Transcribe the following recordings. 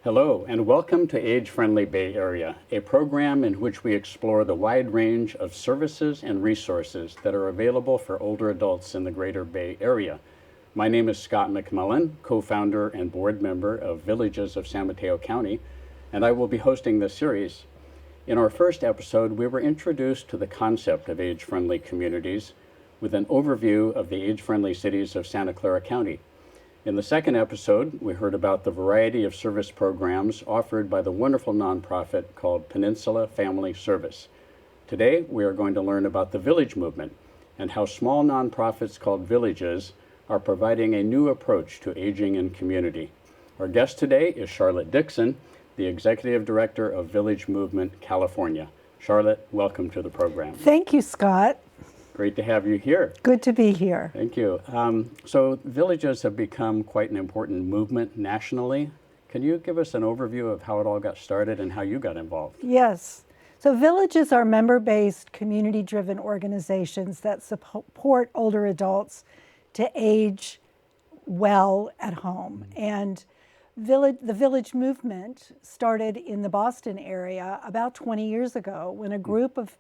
Hello, and welcome to Age-Friendly Bay Area, a program in which we explore the wide range of services and resources that are available for older adults in the Greater Bay Area. My name is Scott McMillan, co-founder and board member of Villages of San Mateo County, and I will be hosting this series. In our first episode, we were introduced to the concept of age-friendly communities with an overview of the age-friendly cities of Santa Clara County. In the second episode, we heard about the variety of service programs offered by the wonderful nonprofit called Peninsula Family Service. Today, we are going to learn about the village movement and how small nonprofits called villages are providing a new approach to aging in community. Our guest today is Charlotte Dickson, the Executive Director of Village Movement California. Charlotte, welcome to the program. Thank you, Scott. Great to have you here. Good to be here. Thank you. So villages have become quite an important movement nationally. Can you give us an overview of how it all got started and how you got involved? Yes. So villages are member-based, community-driven organizations that support older adults to age well at home. And the village movement started in the Boston area about 20 years ago when a group of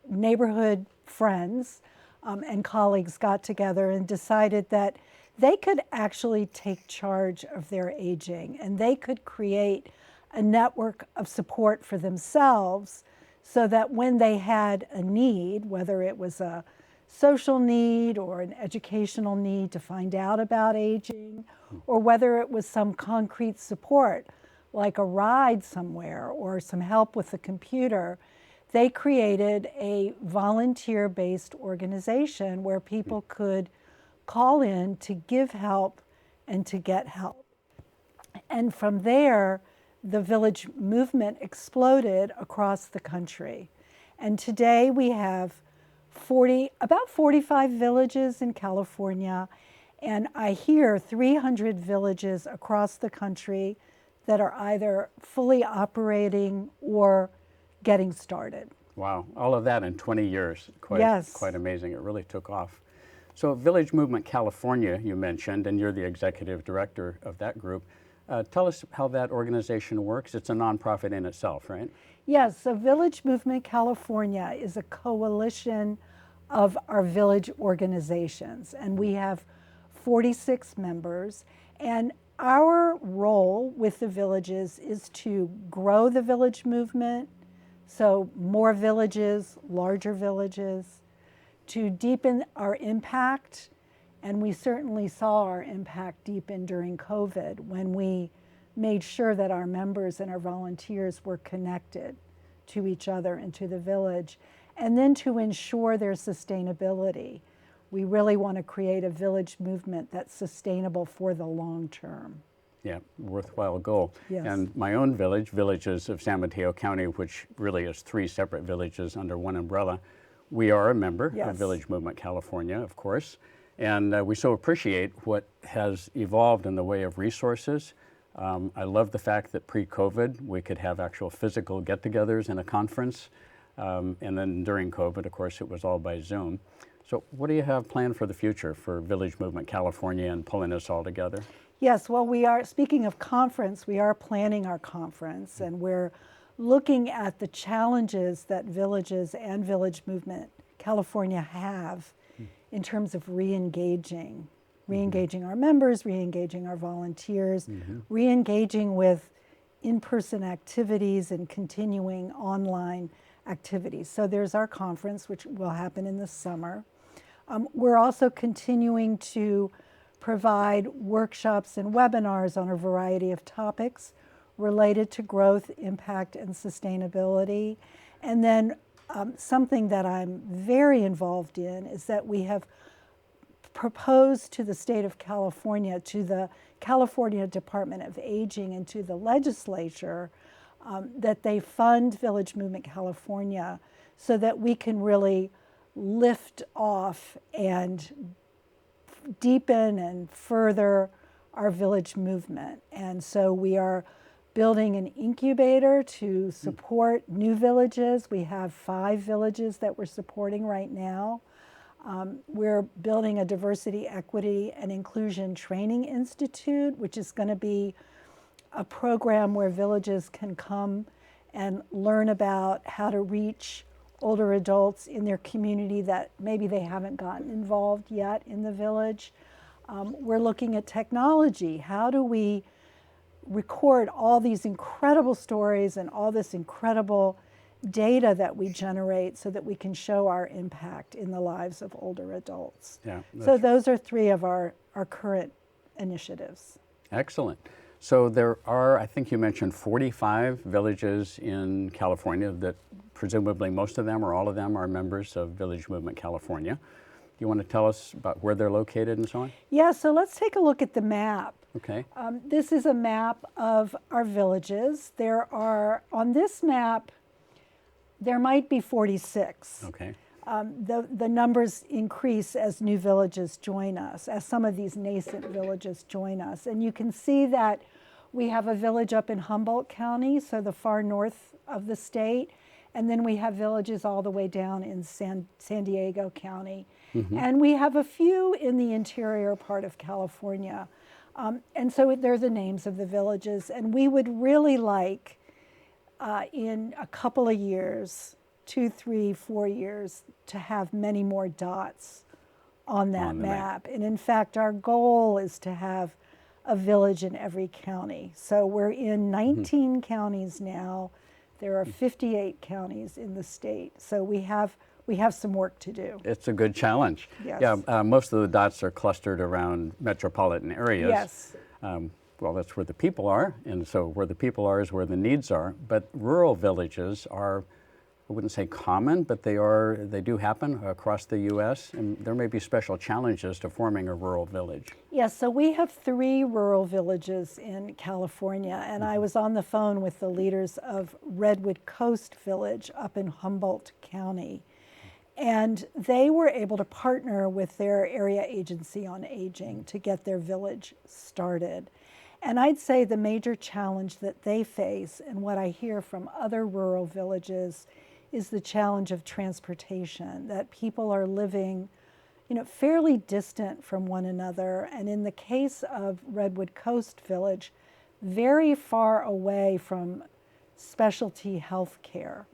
neighborhood friends and colleagues got together and decided that they could actually take charge of their aging and they could create a network of support for themselves so that when they had a need, whether it was a social need or an educational need to find out about aging, or whether it was some concrete support like a ride somewhere or some help with the computer, they created a volunteer-based organization where people could call in to give help and to get help. And from there, the village movement exploded across the country. And today we have about 45 villages in California, and I hear 300 villages across the country that are either fully operating or getting started. Wow, all of that in 20 years. Yes. Quite amazing. It really took off. So Village Movement California, you mentioned, and you're the executive director of that group. Tell us how that organization works. It's a nonprofit in itself, right? Yes, so Village Movement California is a coalition of our village organizations, and we have 46 members, and our role with the villages is to grow the village movement, so more villages, larger villages, to deepen our impact. And we certainly saw our impact deepen during COVID when we made sure that our members and our volunteers were connected to each other and to the village. And then to ensure their sustainability. We really want to create a village movement that's sustainable for the long term. Yeah, worthwhile goal. Yes. And my own village, Villages of San Mateo County, which really is 3 separate villages under one umbrella, we are a member Yes. of Village Movement California, of course, and we so appreciate what has evolved in the way of resources. I love the fact that pre-COVID we could have actual physical get-togethers in a conference, and then during COVID, of course, it was all by Zoom. So what do you have planned for the future for Village Movement California and pulling us all together? Yes, well, speaking of conference, we are planning our conference, and we're looking at the challenges that villages and Village Movement California have in terms of re-engaging our members, re-engaging our volunteers, re-engaging with in-person activities and continuing online activities. So there's our conference, which will happen in the summer. We're also continuing to provide workshops and webinars on a variety of topics related to growth, impact, and sustainability. And then something that I'm very involved in is that we have proposed to the state of California, to the California Department of Aging, and to the legislature that they fund Village Movement California so that we can really lift off and deepen and further our village movement. And so we are building an incubator to support new villages. We have 5 villages that we're supporting right now. We're building a diversity, equity, and inclusion training institute, which is going to be a program where villages can come and learn about how to reach older adults in their community that maybe they haven't gotten involved yet in the village. We're looking at technology. How do we record all these incredible stories and all this incredible data that we generate so that we can show our impact in the lives of older adults? Yeah, so those are three of our current initiatives. Excellent. So there are, I think you mentioned 45 villages in California that presumably most of them or all of them are members of Village Movement California. Do you want to tell us about where they're located and so on? Yeah, so let's take a look at the map. Okay. This is a map of our villages. There are, on this map, there might be 46. Okay. The numbers increase as new villages join us, as some of these nascent villages join us. And you can see that we have a village up in Humboldt County, so the far north of the state, and then we have villages all the way down in San Diego County. And we have a few in the interior part of California. And so they're the names of the villages. And we would really like, in a couple of years, 2, 3, 4 years, to have many more dots on that map. And in fact, our goal is to have a village in every county. So we're in 19 counties now. There are 58 counties in the state. So we have some work to do. It's a good challenge. Yes. Yeah, most of the dots are clustered around metropolitan areas. Yes. Well, that's where the people are, and so where the people are is where the needs are. But rural villages are, I wouldn't say common, but they do happen across the U.S., and there may be special challenges to forming a rural village. Yes, so we have 3 rural villages in California, and I was on the phone with the leaders of Redwood Coast Village up in Humboldt County. And they were able to partner with their area agency on aging to get their village started. And I'd say the major challenge that they face, and what I hear from other rural villages, is the challenge of transportation, that people are living, fairly distant from one another. And in the case of Redwood Coast Village, very far away from specialty health care.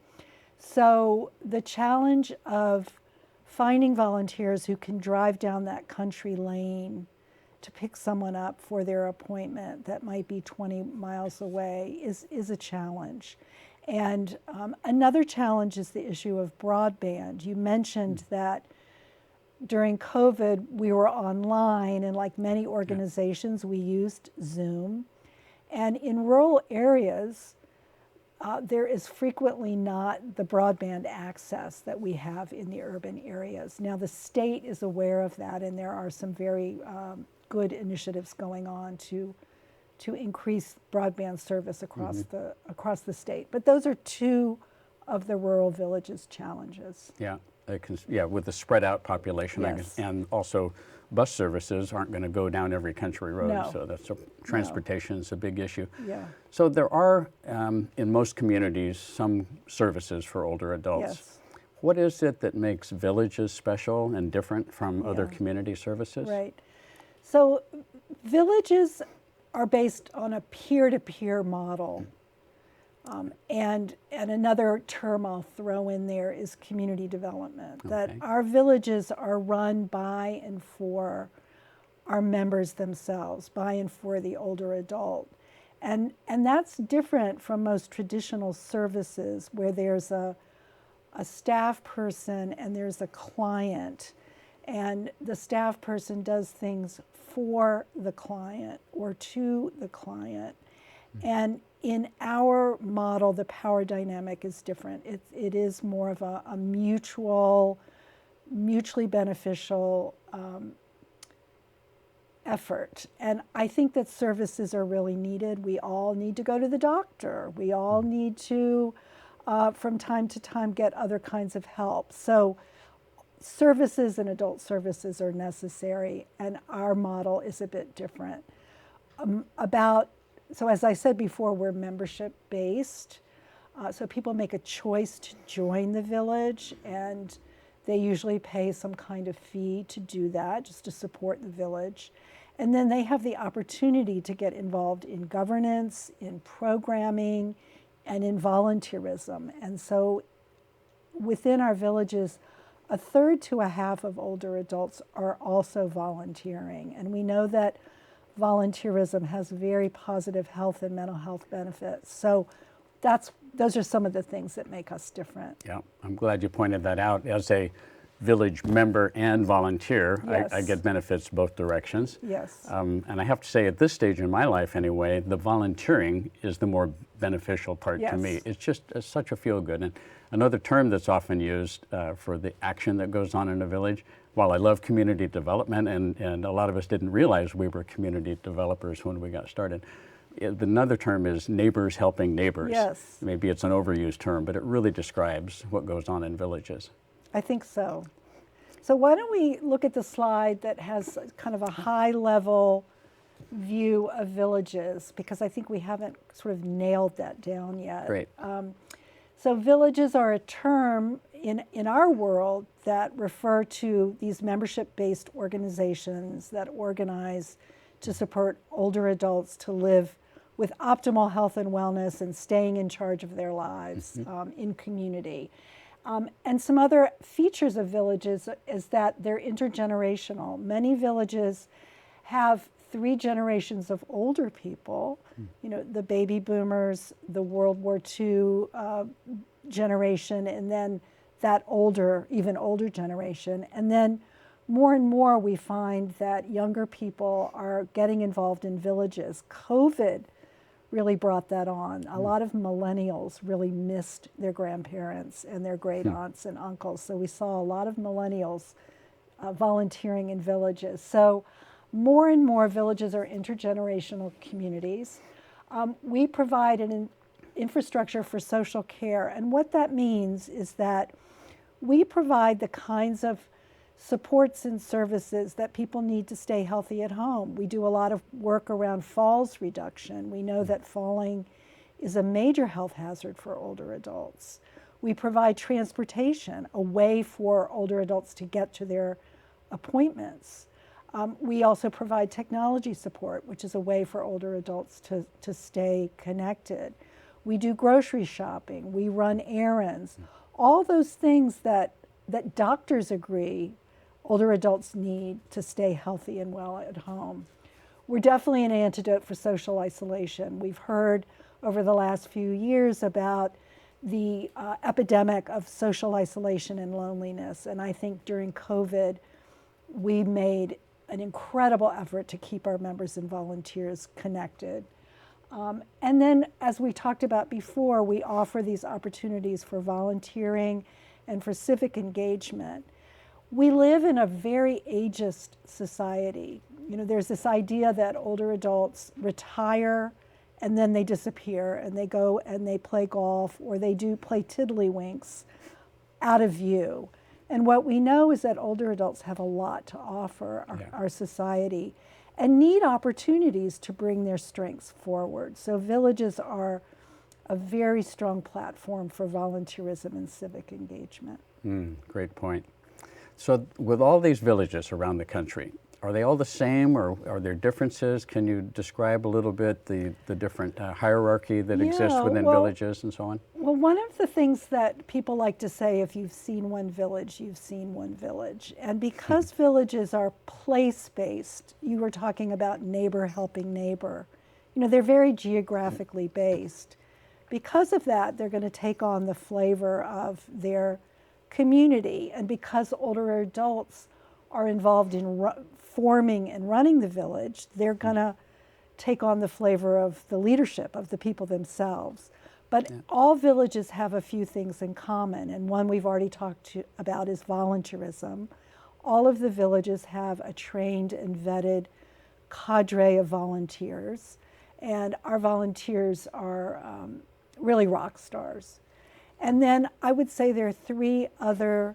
So the challenge of finding volunteers who can drive down that country lane to pick someone up for their appointment that might be 20 miles away is a challenge. And another challenge is the issue of broadband. You mentioned that during COVID, we were online, and like many organizations, we used Zoom. And in rural areas, there is frequently not the broadband access that we have in the urban areas. Now, the state is aware of that, and there are some very good initiatives going on to increase broadband service across the state. But those are 2 of the rural villages' challenges. Yeah, with the spread out population, Yes. and also bus services aren't going to go down every country road, No. so transportation is a big issue. Yeah. So there are, in most communities, some services for older adults. Yes. What is it that makes villages special and different from other Yeah. community services? Right. So villages are based on a peer-to-peer model. And another term I'll throw in there is community development, that Okay. our villages are run by and for our members themselves, by and for the older adult. And that's different from most traditional services where there's a staff person and there's a client, and the staff person does things for the client or to the client. And in our model, the power dynamic is different. It is more of a mutually beneficial effort. And I think that services are really needed. We all need to go to the doctor. We all need to, from time to time, get other kinds of help. So services and adult services are necessary, and our model is a bit different. So as I said before, we're membership based. So people make a choice to join the village, and they usually pay some kind of fee to do that, just to support the village. And then they have the opportunity to get involved in governance, in programming, and in volunteerism. And so within our villages, a third to a half of older adults are also volunteering. And we know that volunteerism has very positive health and mental health benefits. So those are some of the things that make us different. Yeah, I'm glad you pointed that out. As a village member and volunteer, Yes. I get benefits both directions. Yes. And I have to say, at this stage in my life anyway, the volunteering is the more beneficial part to me. Yes. It's such a feel-good. And another term that's often used for the action that goes on in a village, while I love community development, and a lot of us didn't realize we were community developers when we got started, another term is neighbors helping neighbors. Yes. Maybe it's an overused term, but it really describes what goes on in villages. I think so. So why don't we look at the slide that has kind of a high level view of villages, because I think we haven't sort of nailed that down yet. Great. So villages are a term in our world that refer to these membership-based organizations that organize to support older adults to live with optimal health and wellness and staying in charge of their lives in community. And some other features of villages is that they're intergenerational. Many villages have 3 generations of older people, you know, the baby boomers, the World War II generation, and then that older, even older generation. And then more and more we find that younger people are getting involved in villages. COVID really brought that on. A lot of millennials really missed their grandparents and their great aunts and uncles. So we saw a lot of millennials volunteering in villages. So more and more villages are intergenerational communities. We provide an infrastructure for social care. And what that means is that we provide the kinds of supports and services that people need to stay healthy at home. We do a lot of work around falls reduction. We know that falling is a major health hazard for older adults. We provide transportation, a way for older adults to get to their appointments. We also provide technology support, which is a way for older adults to stay connected. We do grocery shopping. We run errands. All those things that doctors agree older adults need to stay healthy and well at home. We're definitely an antidote for social isolation. We've heard over the last few years about the epidemic of social isolation and loneliness. And I think during COVID, we made an incredible effort to keep our members and volunteers connected. And then, as we talked about before, we offer these opportunities for volunteering and for civic engagement. We live in a very ageist society. You know, there's this idea that older adults retire and then they disappear and they go and they play golf or they do play tiddlywinks out of view. And what we know is that older adults have a lot to offer our society and need opportunities to bring their strengths forward. So villages are a very strong platform for volunteerism and civic engagement. Great point. So with all these villages around the country, are they all the same or are there differences? Can you describe a little bit the different hierarchy that exists within villages and so on? Well, one of the things that people like to say, if you've seen one village, you've seen one village. And because villages are place-based, you were talking about neighbor helping neighbor. You know, they're very geographically based. Because of that, they're going to take on the flavor of their community. And because older adults are involved in forming and running the village, they're going to take on the flavor of the leadership of the people themselves. But all villages have a few things in common, and one we've already talked about is volunteerism. All of the villages have a trained and vetted cadre of volunteers, and our volunteers are really rock stars. And then I would say there are 3 other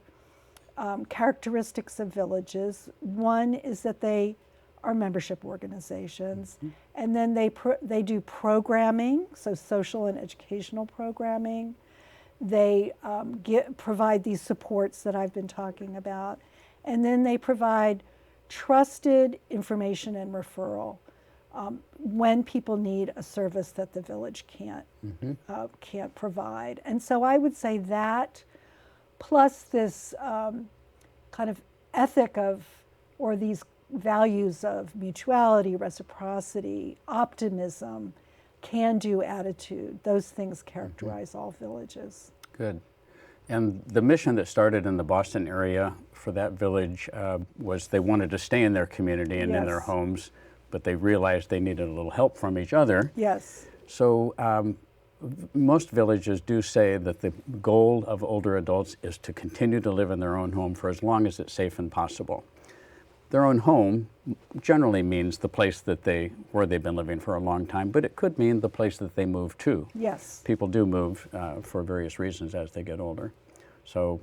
characteristics of villages. One is that they are membership organizations, and then they do programming, so social and educational programming. They provide these supports that I've been talking about, and then they provide trusted information and referral when people need a service that the village can't provide. And so I would say that, plus this kind of ethic of, or these values of mutuality, reciprocity, optimism, can-do attitude, those things characterize all villages. Good. And the mission that started in the Boston area for that village was they wanted to stay in their community and in their homes, but they realized they needed a little help from each other. Yes. So most villages do say that the goal of older adults is to continue to live in their own home for as long as it's safe and possible. Their own home generally means the place that where they've been living for a long time, but it could mean the place that they move to. Yes. People do move for various reasons as they get older. So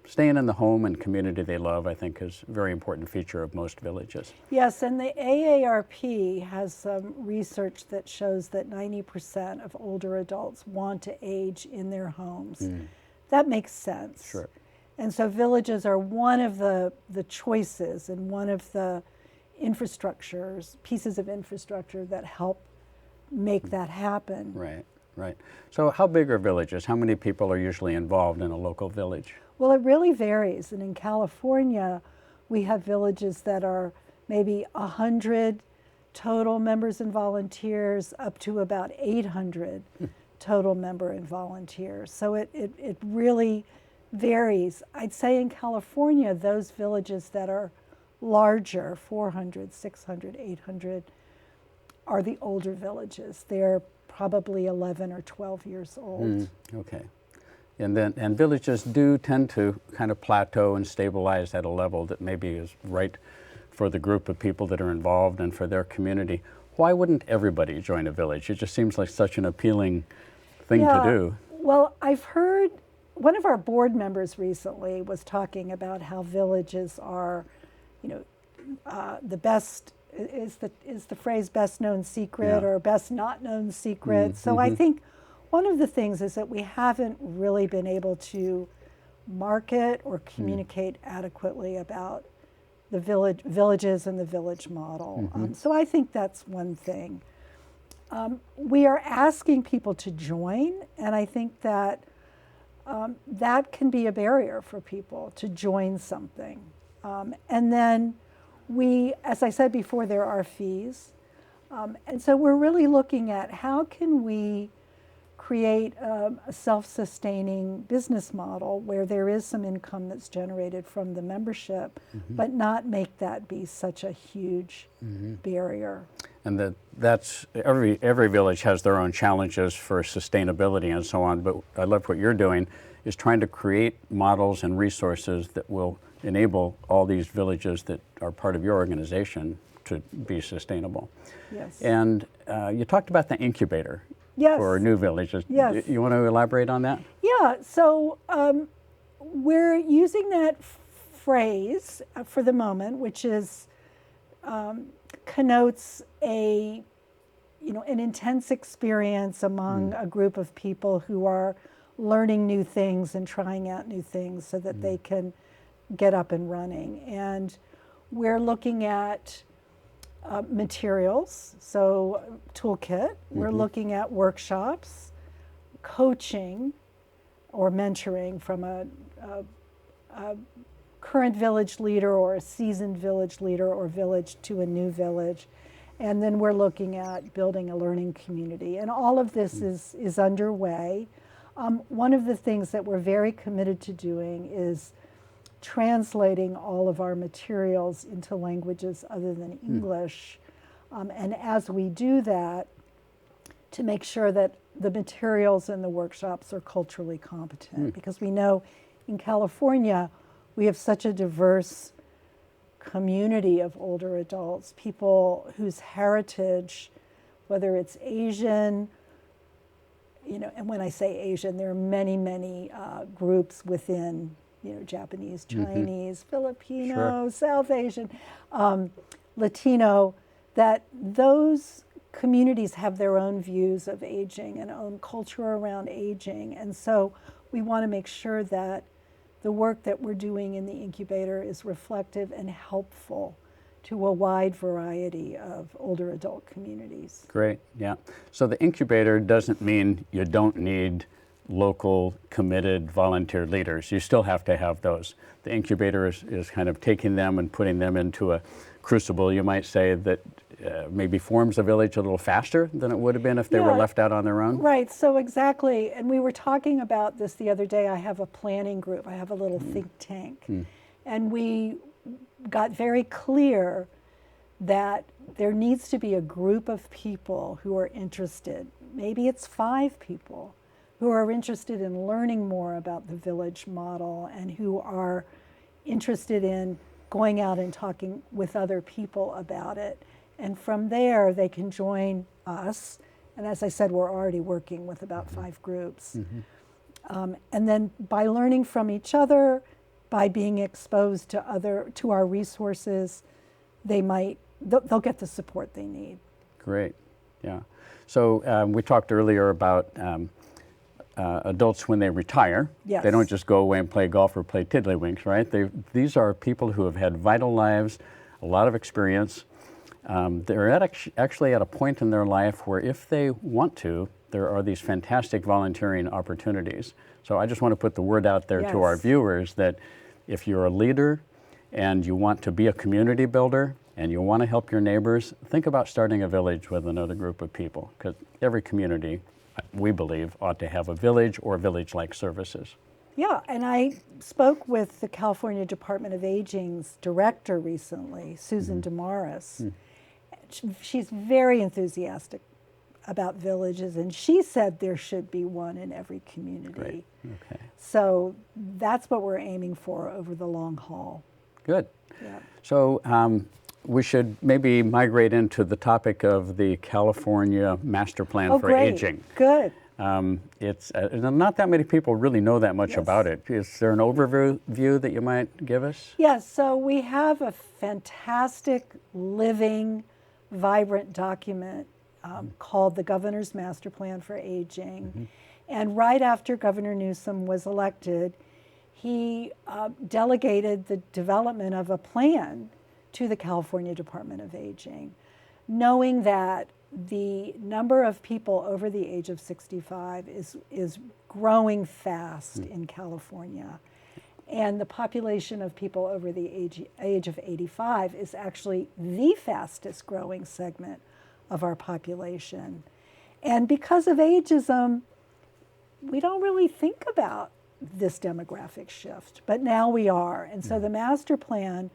staying in the home and community they love, I think, is a very important feature of most villages. Yes, and the AARP has some research that shows that 90% of older adults want to age in their homes. That makes sense. Sure. And so villages are one of the choices and one of the pieces of infrastructure that help make that happen. Right, right. So how big are villages? How many people are usually involved in a local village? Well, it really varies. And in California, we have villages that are maybe 100 total members and volunteers up to about 800 total member and volunteers. So it really varies. I'd say in California, those villages that are larger, 400, 600, 800, are the older villages. They're probably 11 or 12 years old. Okay. And villages do tend to kind of plateau and stabilize at a level that maybe is right for the group of people that are involved and for their community. Why wouldn't everybody join a village? It just seems like such an appealing thing to do. Well, I've heard one of our board members recently was talking about how villages are, the best, is the phrase best known secret or best not known secret. So I think one of the things is that we haven't really been able to market or communicate adequately about the villages and the village model. So I think that's one thing. We are asking people to join, and I think that that can be a barrier for people to join something. And then as I said before, there are fees. And so we're really looking at how can we create a self-sustaining business model where there is some income that's generated from the membership, but not make that be such a huge barrier. And that's every village has their own challenges for sustainability and so on, but I love what you're doing is trying to create models and resources that will enable all these villages that are part of your organization to be sustainable. Yes. And you talked about the incubator for new villages. Yes. You want to elaborate on that? Yeah, so we're using that phrase for the moment, which is connotes an intense experience among a group of people who are learning new things and trying out new things so that they can get up and running. And we're looking at materials, so toolkit. We're looking at workshops, coaching or mentoring from a current village leader or a seasoned village leader or village to a new village. And then we're looking at building a learning community. And all of this is underway. One of the things that we're very committed to doing is translating all of our materials into languages other than English. And as we do that, to make sure that the materials in the workshops are culturally competent. Because we know in California, we have such a diverse community of older adults, people whose heritage, whether it's Asian, and when I say Asian, there are many, many groups within, Japanese, Chinese, Filipino, South Asian, Latino, that those communities have their own views of aging and own culture around aging. And so we want to make sure that the work that we're doing in the incubator is reflective and helpful to a wide variety of older adult communities. Great, yeah. So the incubator doesn't mean you don't need local committed volunteer leaders. You still have to have those. The incubator is kind of taking them and putting them into a crucible, you might say, that maybe forms a village a little faster than it would have been if they were left out on their own. Right, so exactly. And we were talking about this the other day. I have a planning group. I have a little think tank. And we got very clear that there needs to be a group of people who are interested. Maybe it's 5 people who are interested in learning more about the village model and who are interested in going out and talking with other people about it. And from there, they can join us. And as I said, we're already working with about 5 groups. And then by learning from each other, by being exposed to our resources, they'll get the support they need. Great, yeah. So we talked earlier about adults when they retire. Yes. They don't just go away and play golf or play tiddlywinks, right? These are people who have had vital lives, a lot of experience. They're actually at a point in their life where if they want to, there are these fantastic volunteering opportunities. So I just want to put the word out there to our viewers that if you're a leader and you want to be a community builder and you want to help your neighbors, think about starting a village with another group of people, because every community, we believe, ought to have a village or village-like services. Yeah, and I spoke with the California Department of Aging's director recently, Susan Damaris. She's very enthusiastic about villages, and she said there should be one in every community. Great. Okay. So that's what we're aiming for over the long haul. Good. Yeah. So we should maybe migrate into the topic of the California Master Plan for great. Aging. Good. It's not that many people really know that much about it. Is there an overview that you might give us? Yes, so we have a fantastic, living, vibrant document called the Governor's Master Plan for Aging. And right after Governor Newsom was elected, he delegated the development of a plan to the California Department of Aging, knowing that the number of people over the age of 65 is growing fast in California. And the population of people over the age of 85 is actually the fastest growing segment of our population. And because of ageism, we don't really think about this demographic shift, but now we are. And so the master plan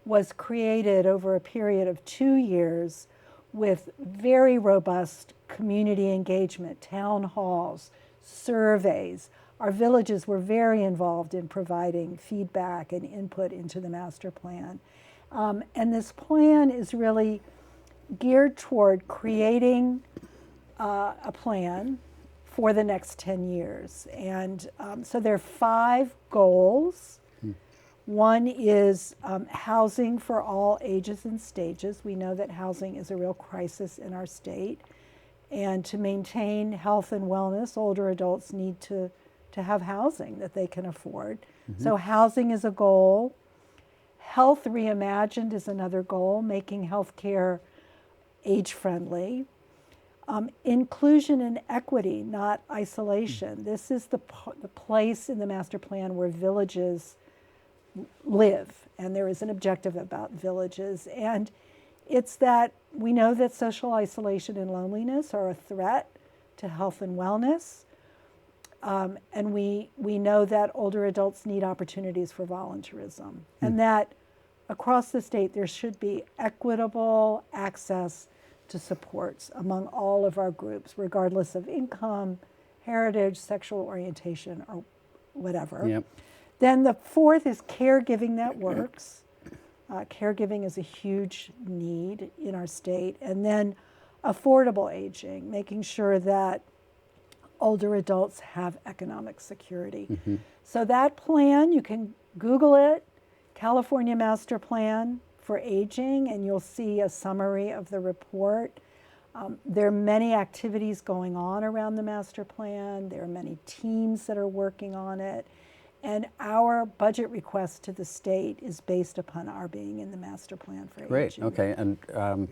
was created over a period of 2 years with very robust community engagement, town halls, surveys. Our villages were very involved in providing feedback and input into the master plan. And this plan is really geared toward creating a plan for the next 10 years. And so there are 5 goals. One is housing for all ages and stages. We know that housing is a real crisis in our state. And to maintain health and wellness, older adults need to have housing that they can afford. So housing is a goal. Health reimagined is another goal, making healthcare age-friendly. Inclusion and equity, not isolation. This is the place in the master plan where villages live, and there is an objective about villages. And it's that we know that social isolation and loneliness are a threat to health and wellness. And we know that older adults need opportunities for volunteerism, and that across the state there should be equitable access to supports among all of our groups, regardless of income, heritage, sexual orientation, or whatever. Yep. Then the 4th is caregiving that works. Caregiving is a huge need in our state. And then affordable aging, making sure that older adults have economic security. So that plan, you can Google it, California Master Plan for Aging, and you'll see a summary of the report. There are many activities going on around the master plan. There are many teams that are working on it. And our budget request to the state is based upon our being in the master plan for Great, aging. okay. And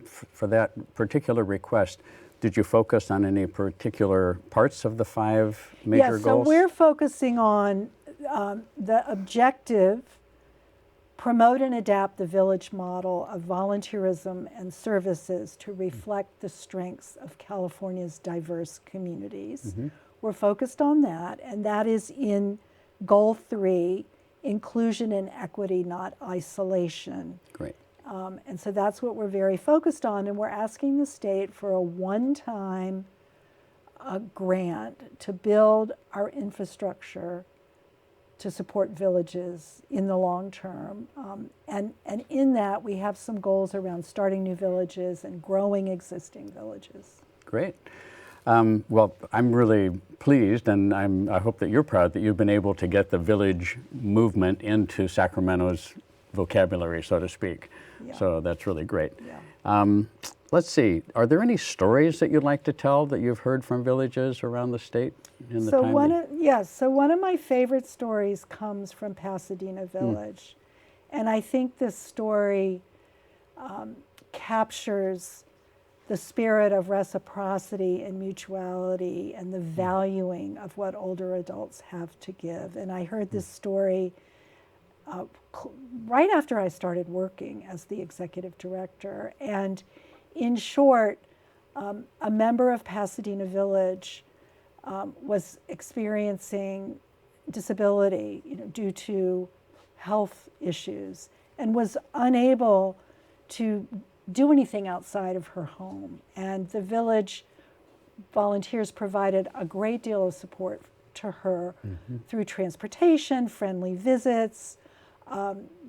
for that particular request, did you focus on any particular parts of the 5 major Yes, so goals? we're focusing on the objective, promote and adapt the village model of volunteerism and services to reflect the strengths of California's diverse communities. We're focused on that, and that is in Goal 3, inclusion and equity, not isolation. Great. And so that's what we're very focused on, and we're asking the state for a one-time grant to build our infrastructure to support villages in the long term. And in that, we have some goals around starting new villages and growing existing villages. Great. Well, I'm really pleased, and I hope that you're proud that you've been able to get the village movement into Sacramento's vocabulary, so to speak. Yeah. So that's really great. Yeah. Let's see, are there any stories that you'd like to tell that you've heard from villages around the state in the So time? one of my favorite stories comes from Pasadena Village. And I think this story captures the spirit of reciprocity and mutuality and the valuing of what older adults have to give. And I heard this story right after I started working as the executive director. And in short, a member of Pasadena Village was experiencing disability, due to health issues, and was unable to do anything outside of her home. And the village volunteers provided a great deal of support to her through transportation, friendly visits,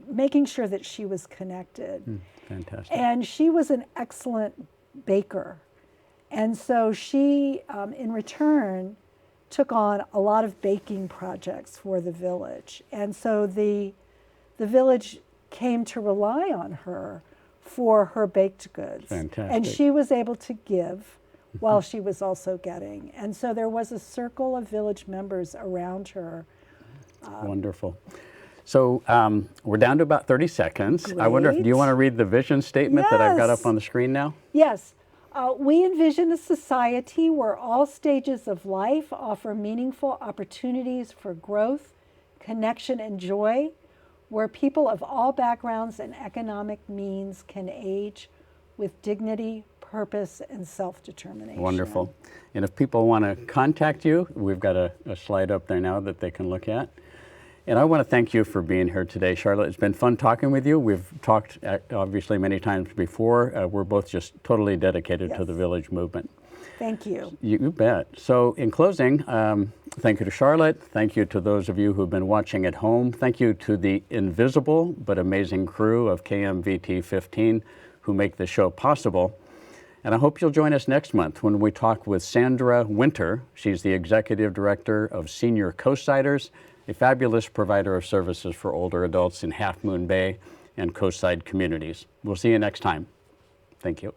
making sure that she was connected. Fantastic. And she was an excellent baker. And so she, in return, took on a lot of baking projects for the village. And so the village came to rely on her for her baked goods. Fantastic. And she was able to give while she was also getting. And so there was a circle of village members around her. Wonderful. So we're down to about 30 seconds. I wonder, do you Great. want to read the vision statement that I've got Yes. up on the screen now? Yes. We envision a society where all stages of life offer meaningful opportunities for growth, connection, and joy, where people of all backgrounds and economic means can age with dignity, purpose, and self-determination. Wonderful. And if people want to contact you, we've got a slide up there now that they can look at. And I want to thank you for being here today, Charlotte. It's been fun talking with you. We've talked obviously many times before. We're both just totally dedicated to the village movement. Thank you. You bet. So in closing, thank you to Charlotte. Thank you to those of you who've been watching at home. Thank you to the invisible but amazing crew of KMVT 15 who make this show possible. And I hope you'll join us next month when we talk with Sandra Winter. She's the Executive Director of Senior Coastsiders, a fabulous provider of services for older adults in Half Moon Bay and coastside communities. We'll see you next time. Thank you.